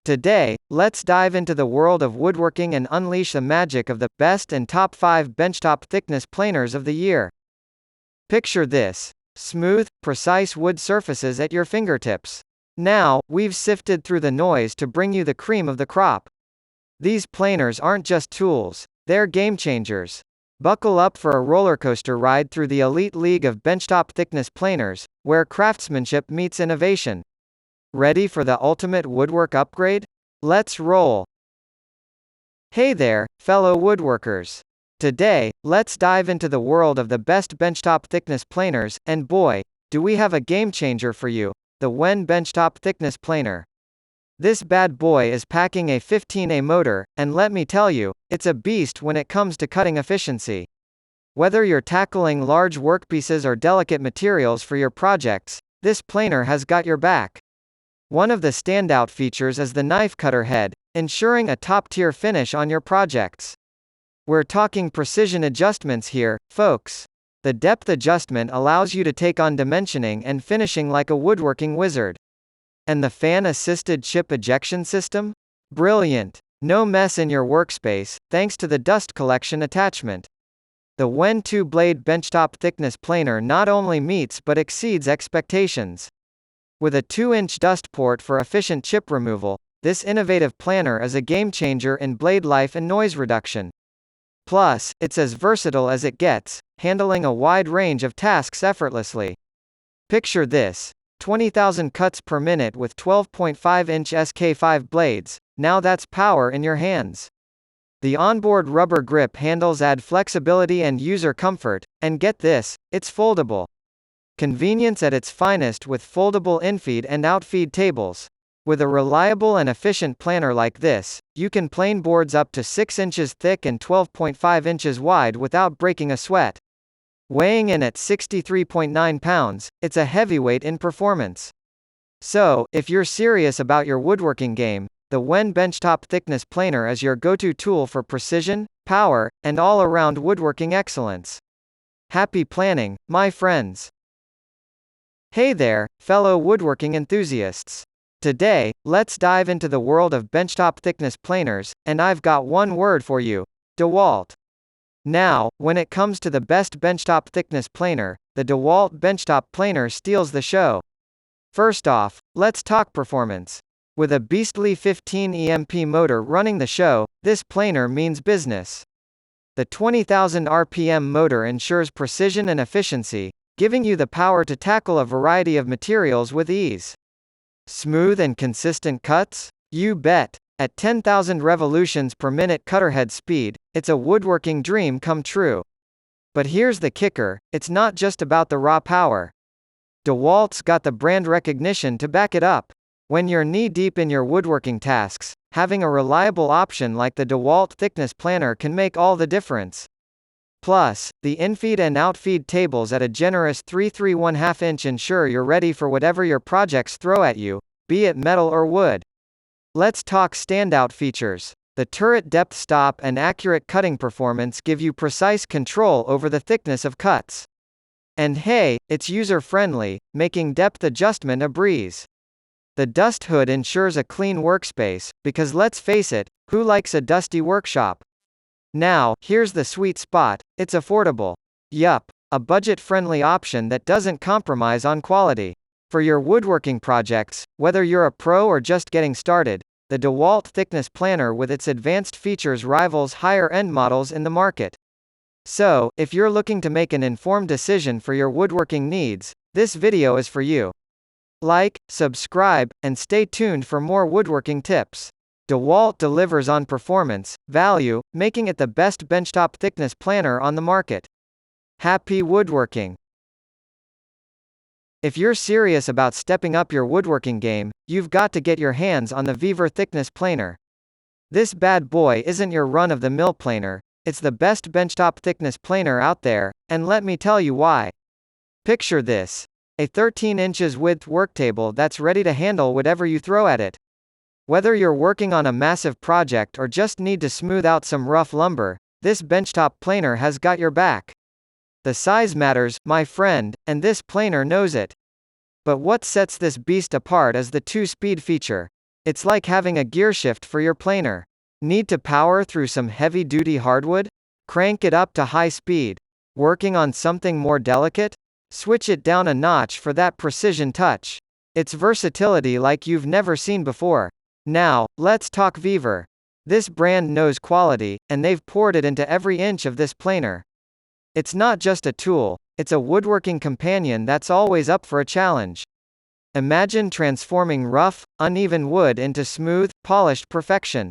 Today, let's dive into the world of woodworking and unleash the magic of the best and top 5 benchtop thickness planers of the year. Picture this: smooth, precise wood surfaces at your fingertips. Now, we've sifted through the noise to bring you the cream of the crop. These planers aren't just tools, they're game changers. Buckle up for a rollercoaster ride through the elite league of benchtop thickness planers, where craftsmanship meets innovation. Ready for the ultimate woodwork upgrade? Let's roll! Hey there, fellow woodworkers. Today, let's dive into the world of the best benchtop thickness planers, and boy, do we have a game changer for you, the WEN Benchtop Thickness Planer. This bad boy is packing a 15A motor, and let me tell you, it's a beast when it comes to cutting efficiency. Whether you're tackling large workpieces or delicate materials for your projects, this planer has got your back. One of the standout features is the knife cutter head, ensuring a top-tier finish on your projects. We're talking precision adjustments here, folks. The depth adjustment allows you to take on dimensioning and finishing like a woodworking wizard. And the fan-assisted chip ejection system? Brilliant! No mess in your workspace, thanks to the dust collection attachment. The WEN 2-blade benchtop thickness planer not only meets but exceeds expectations. With a 2-inch dust port for efficient chip removal, this innovative planer is a game-changer in blade life and noise reduction. Plus, it's as versatile as it gets, handling a wide range of tasks effortlessly. Picture this: 20,000 cuts per minute with 12.5-inch SK5 blades. Now that's power in your hands. The onboard rubber grip handles add flexibility and user comfort, and get this, it's foldable. Convenience at its finest with foldable infeed and outfeed tables. With a reliable and efficient planer like this, you can plane boards up to 6 inches thick and 12.5 inches wide without breaking a sweat. Weighing in at 63.9 pounds, it's a heavyweight in performance. So, if you're serious about your woodworking game, the WEN Benchtop Thickness Planer is your go-to tool for precision, power, and all-around woodworking excellence. Happy planning, my friends! Hey there, fellow woodworking enthusiasts. Today, let's dive into the world of benchtop thickness planers, and I've got one word for you: DeWalt. Now, when it comes to the best benchtop thickness planer, the DeWalt benchtop planer steals the show. First off, let's talk performance. With a beastly 15 EMP motor running the show, this planer means business. The 20,000 RPM motor ensures precision and efficiency, giving you the power to tackle a variety of materials with ease. Smooth and consistent cuts? You bet! At 10,000 revolutions per minute cutterhead speed, it's a woodworking dream come true. But here's the kicker: it's not just about the raw power. DeWalt's got the brand recognition to back it up. When you're knee-deep in your woodworking tasks, having a reliable option like the DeWalt Thickness Planer can make all the difference. Plus, the infeed and outfeed tables at a generous 3.3½ inch ensure you're ready for whatever your projects throw at you, be it metal or wood. Let's talk standout features. The turret depth stop and accurate cutting performance give you precise control over the thickness of cuts. And hey, it's user-friendly, making depth adjustment a breeze. The dust hood ensures a clean workspace, because let's face it, who likes a dusty workshop? Now, here's the sweet spot: it's affordable. Yup, a budget-friendly option that doesn't compromise on quality. For your woodworking projects, whether you're a pro or just getting started, the DeWalt Thickness Planer with its advanced features rivals higher-end models in the market. So, if you're looking to make an informed decision for your woodworking needs, this video is for you. Like, subscribe, and stay tuned for more woodworking tips. DeWalt delivers on performance, value, making it the best benchtop thickness planer on the market. Happy woodworking! If you're serious about stepping up your woodworking game, you've got to get your hands on the Vevor Thickness Planer. This bad boy isn't your run-of-the-mill planer, it's the best benchtop thickness planer out there, and let me tell you why. Picture this: a 13 inches width worktable that's ready to handle whatever you throw at it. Whether you're working on a massive project or just need to smooth out some rough lumber, this benchtop planer has got your back. The size matters, my friend, and this planer knows it. But what sets this beast apart is the 2-speed feature. It's like having a gearshift for your planer. Need to power through some heavy-duty hardwood? Crank it up to high speed. Working on something more delicate? Switch it down a notch for that precision touch. It's versatility like you've never seen before. Now, let's talk Vevor. This brand knows quality, and they've poured it into every inch of this planer. It's not just a tool, it's a woodworking companion that's always up for a challenge. Imagine transforming rough, uneven wood into smooth, polished perfection.